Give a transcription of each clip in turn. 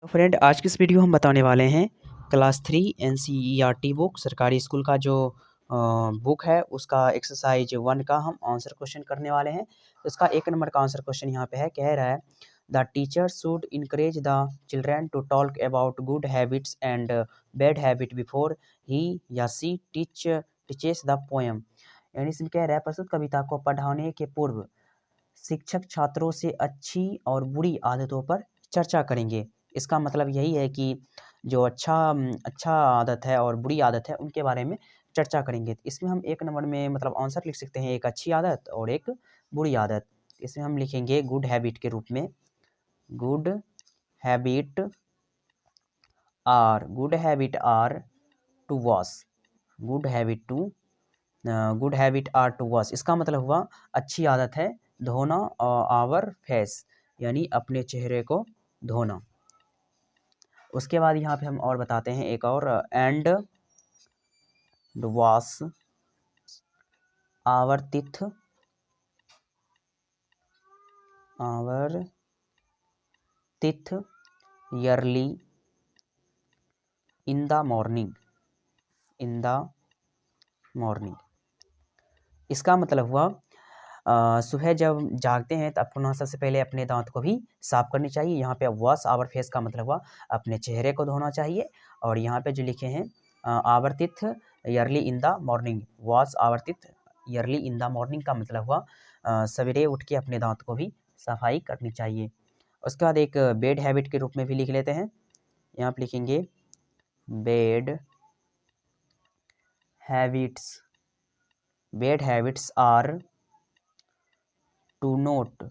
तो फ्रेंड आज की इस वीडियो हम बताने वाले हैं क्लास 3 एनसीईआरटी बुक सरकारी स्कूल का जो बुक है उसका एक्सरसाइज 1 का हम आंसर क्वेश्चन करने वाले हैं। तो इसका 1 नंबर का आंसर क्वेश्चन यहाँ पे है, कह रहा है the teacher should encourage the children to talk about good habits and bad habit before he या सी टीचेस द पोएम। यानी इसमें कह रहा है प्रस्तुत कविता को पढ़ाने के पूर्व शिक्षक छात्रों से अच्छी और बुरी आदतों पर चर्चा करेंगे। इसका मतलब यही है कि जो अच्छा आदत है और बुरी आदत है उनके बारे में चर्चा करेंगे। इसमें हम 1 नंबर में मतलब आंसर लिख सकते हैं, एक अच्छी आदत और एक बुरी आदत। इसमें हम लिखेंगे गुड हैबिट के रूप में, good habit are to wash, good habit to good habit are to wash. इसका मतलब हुआ अच्छी आदत है धोना आवर फेस, यानी अपने चेहरे को धोना। उसके बाद यहाँ पे हम और बताते हैं एक और, and wash our teeth early in the morning, इसका मतलब हुआ सुबह जब जागते हैं तब पुनः सबसे पहले अपने दांत को भी साफ करनी चाहिए। यहाँ पे वॉश आवर फेस का मतलब हुआ अपने चेहरे को धोना चाहिए। और यहाँ पे जो लिखे हैं our teeth early in the morning, wash our teeth early in the morning का मतलब हुआ सवेरे उठ के अपने दांत को भी सफाई करनी चाहिए। उसके बाद एक बैड हैबिट के रूप में भी लिख लेते हैं। यहाँ पे लिखेंगे bad habits are to not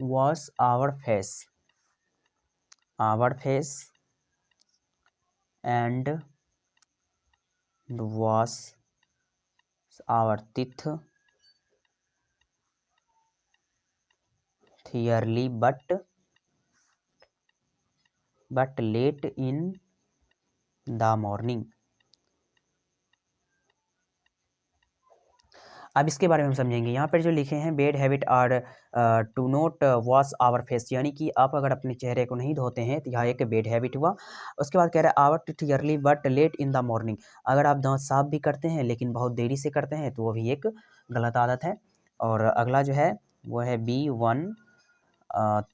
wash our face and wash our teeth thoroughly but late in the morning। अब इसके बारे में हम समझेंगे। यहाँ पर जो लिखे हैं bad habit are to not wash our face, यानी कि आप अगर अपने चेहरे को नहीं धोते हैं तो यह एक बैड हैबिट हुआ। उसके बाद कह रहा है our teeth early but late in the morning, अगर आप दांत साफ भी करते हैं लेकिन बहुत देरी से करते हैं तो वो भी एक गलत आदत है। और अगला जो है वो है B1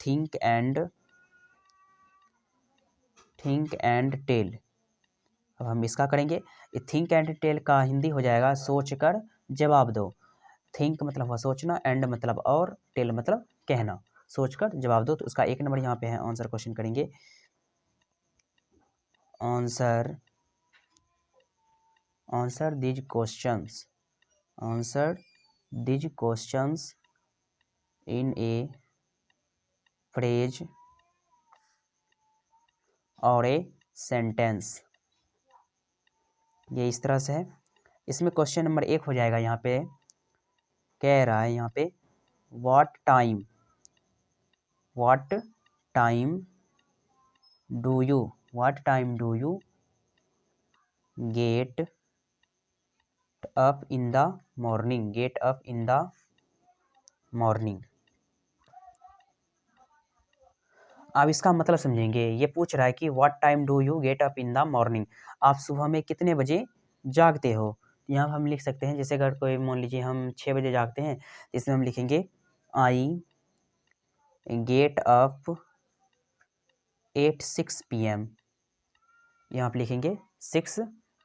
थिंक एंड टेल। अब हम इसका करेंगे, थिंक एंड टेल का हिंदी हो जाएगा सोच कर जवाब दो। थिंक मतलब हुआ सोचना, एंड मतलब और, टेल मतलब कहना, सोच कर जवाब दो। तो उसका 1 नंबर यहाँ पे है, आंसर क्वेश्चन करेंगे। Answer these questions in A phrase और ए सेंटेंस। ये इस तरह से है। इसमें क्वेश्चन नंबर 1 हो जाएगा। यहाँ पे कह रहा है यहाँ पे what time do you get up in the morning. अब इसका मतलब समझेंगे। ये पूछ रहा है कि what time do you get up in the morning, आप सुबह में कितने बजे जागते हो। यहाँ हम लिख सकते हैं, जैसे अगर कोई मान लीजिए हम 6 बजे जागते हैं, इसमें हम लिखेंगे I get up at 6 PM। यहाँ पे लिखेंगे 6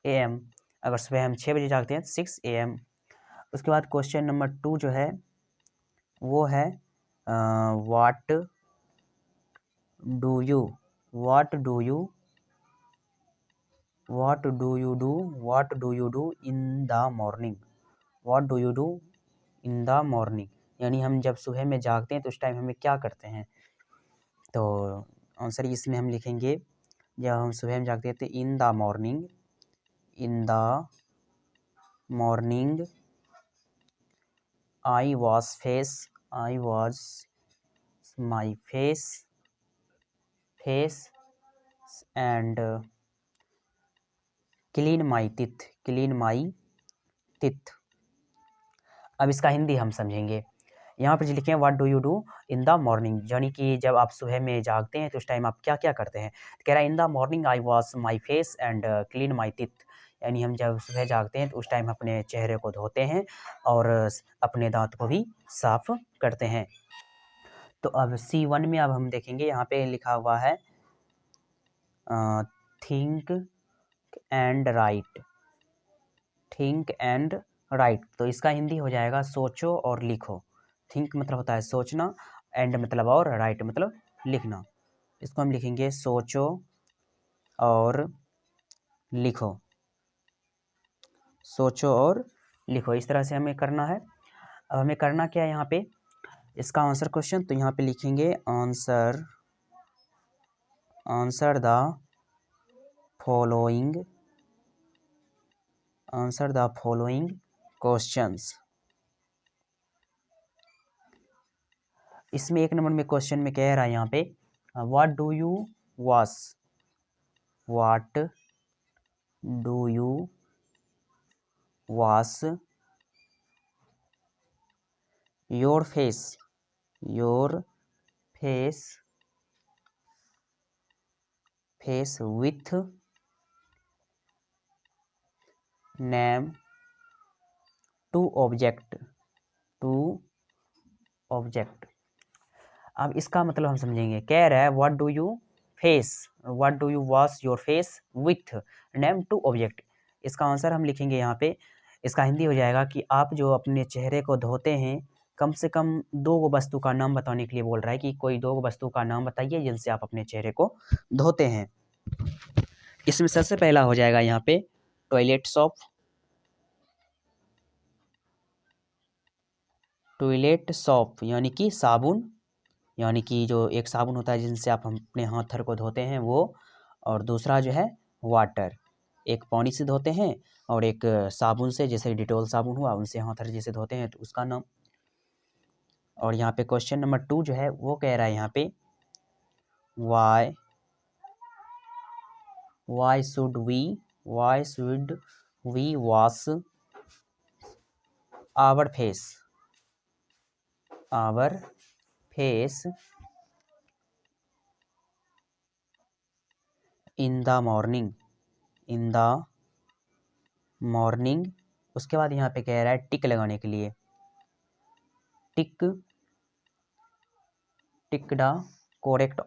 AM। अगर सुबह हम 6 बजे जागते हैं 6 AM। उसके बाद क्वेश्चन नंबर 2 जो है वो है what do you do in the morning, यानी हम जब सुबह में जागते हैं तो उस टाइम हमें क्या करते हैं। तो आंसर इसमें हम लिखेंगे, जब हम सुबह में जागते हैं तो इन the morning I wash my face and clean my teeth. अब इसका हिंदी हम समझेंगे। यहाँ पर लिखे हैं what do you do in the morning, यानी कि जब आप सुबह में जागते हैं तो उस टाइम आप क्या क्या करते हैं। तो कह रहा है इन the morning I wash my face and clean my teeth, यानी हम जब सुबह जागते हैं तो उस टाइम अपने चेहरे को धोते हैं और अपने दांत को भी साफ करते हैं। तो अब C1 में अब हम देखेंगे, यहाँ पे लिखा हुआ है think and right, think and right, तो इसका हिंदी हो जाएगा सोचो और लिखो। थिंक मतलब होता है सोचना, एंड मतलब और, राइट मतलब लिखना। इसको हम लिखेंगे सोचो और लिखो, सोचो और लिखो, इस तरह से हमें करना है। अब हमें करना क्या है यहाँ पे, इसका आंसर क्वेश्चन, तो यहाँ पे लिखेंगे answer the following, answer the following questions. इसमें 1 नंबर में क्वेश्चन में कह रहा है यहाँ पे what do you wash, what do you wash your face with name to object, अब इसका मतलब हम समझेंगे। कह रहा है what do you wash your face with name to object, इसका आंसर हम लिखेंगे यहाँ पे, इसका हिंदी हो जाएगा कि आप जो अपने चेहरे को धोते हैं कम से कम 2 वस्तु का नाम बताने के लिए बोल रहा है कि कोई 2 वस्तु का नाम बताइए जिनसे आप अपने चेहरे को धोते हैं। इसमें सबसे पहला हो जाएगा यहाँ पे टॉयलेट सॉप यानी कि साबुन, यानी कि जो एक साबुन होता है जिनसे आप हम अपने हाथ को धोते हैं वो, और दूसरा जो है वाटर, एक पानी से धोते हैं और एक साबुन से, जैसे डिटॉल साबुन हुआ उनसे हाथ जैसे धोते हैं तो उसका नाम। और यहाँ पे क्वेश्चन नंबर 2 जो है वो कह रहा है यहाँ पे why should we wash our face in the morning, उसके बाद यहाँ पे कह रहा है टिक लगाने के लिए, टिक द करेक्ट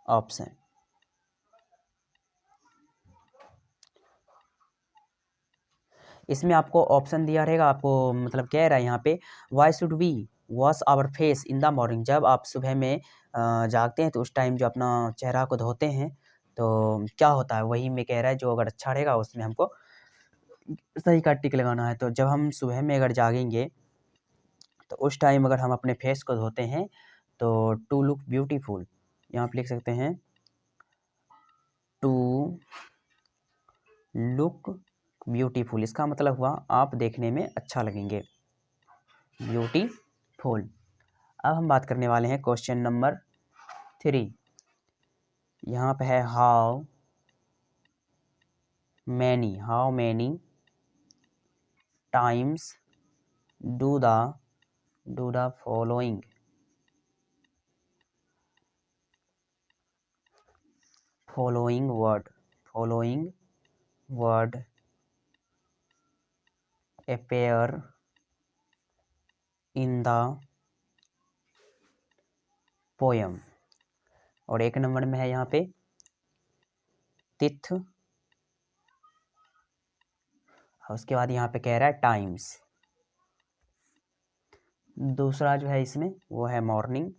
ऑप्शन, इसमें आपको ऑप्शन दिया रहेगा, आपको मतलब कह रहा है यहाँ पे why should we wash our face in the morning, जब आप सुबह में जागते हैं तो उस टाइम जो अपना चेहरा को धोते हैं तो क्या होता है, वही में कह रहा है जो अगर अच्छा रहेगा उसमें हमको सही का टिक लगाना है। तो जब हम सुबह में अगर जागेंगे तो उस टाइम अगर हम अपने फेस को धोते हैं तो टू लुक ब्यूटीफुल, यहाँ पे लिख सकते हैं टू लुक ब्यूटीफुल, इसका मतलब हुआ आप देखने में अच्छा लगेंगे, ब्यूटीफुल। अब हम बात करने वाले हैं क्वेश्चन नंबर 3, यहाँ पे है how many times do the following word appear in the poem, और 1 नंबर में है यहाँ पे तिथ, उसके बाद यहाँ पे कह रहा है टाइम्स, दूसरा जो है इसमें वो है मॉर्निंग,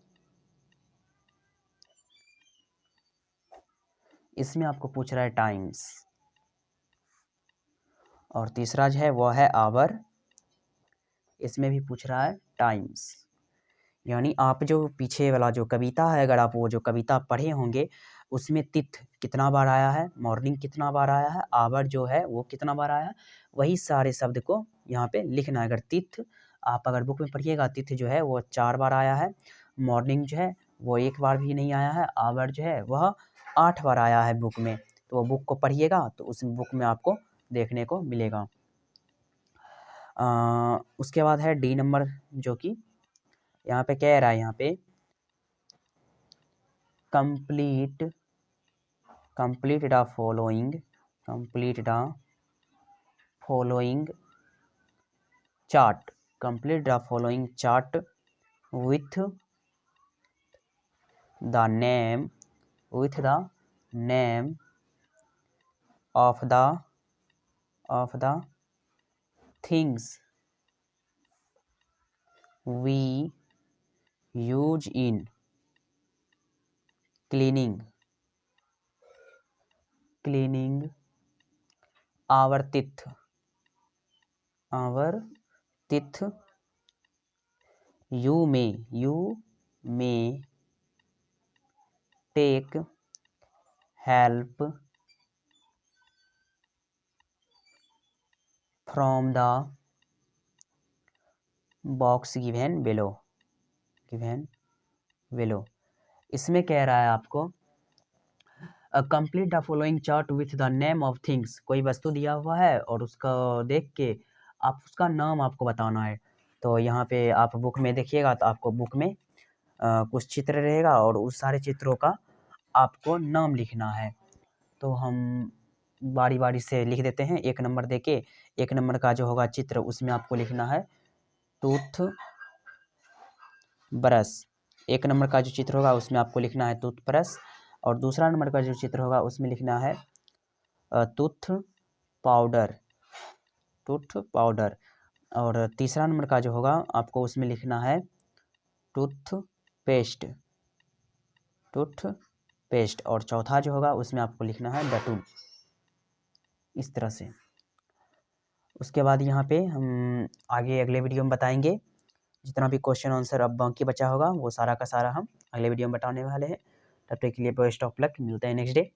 इसमें आपको पूछ रहा है टाइम्स, और तीसरा जो है वो है आवर, इसमें भी पूछ रहा है टाइम्स। यानी आप जो पीछे वाला जो कविता है, अगर आप वो जो कविता पढ़े होंगे उसमें तिथ कितना बार आया है, मॉर्निंग कितना बार आया है, आवर जो है वो कितना बार आया है, वही सारे शब्द को यहाँ पे लिखना है। अगर तिथ आप अगर बुक में पढ़िएगा, तिथ जो है वो 4 बार आया है, मॉर्निंग जो है वो 1 बार भी नहीं आया है, आवर जो है वह 8 बार आया है बुक में। तो वो बुक को पढ़िएगा तो उस बुक में आपको देखने को मिलेगा। उसके बाद है डी नंबर, जो कि यहाँ पे कह रहा है, यहाँ पे complete the following chart, complete the following chart with the name of the things we use in cleaning our teeth. You may take help from the box given below. इसमें कह रहा है आपको complete the following chart with the name of things. कोई वस्तु दिया हुआ है और उसका देख के आप उसका नाम आपको बताना है। तो यहाँ पे आप बुक में देखिएगा तो आपको बुक में कुछ चित्र रहेगा और उस सारे चित्रों का आपको नाम लिखना है। तो हम बारी बारी से लिख देते हैं, एक नंबर देके। एक नंबर का जो होगा चित्र उसमें आपको लिखना है टूथ ब्रश। एक नंबर का जो चित्र होगा उसमें आपको लिखना है टूथ ब्रश, और दूसरा नंबर का जो चित्र होगा उसमें लिखना है टूथ पाउडर। और तीसरा नंबर का जो होगा आपको उसमें लिखना है टूथ पेस्ट। और चौथा जो होगा उसमें आपको लिखना है डेटॉल। इस तरह से। उसके बाद यहाँ पे हम आगे अगले वीडियो में बताएंगे, जितना भी क्वेश्चन आंसर अब बाकी बचा होगा वो सारा का सारा हम अगले वीडियो में बताने वाले हैं। तब तक के लिए बेस्ट ऑफ लक, मिलते हैं नेक्स्ट डे।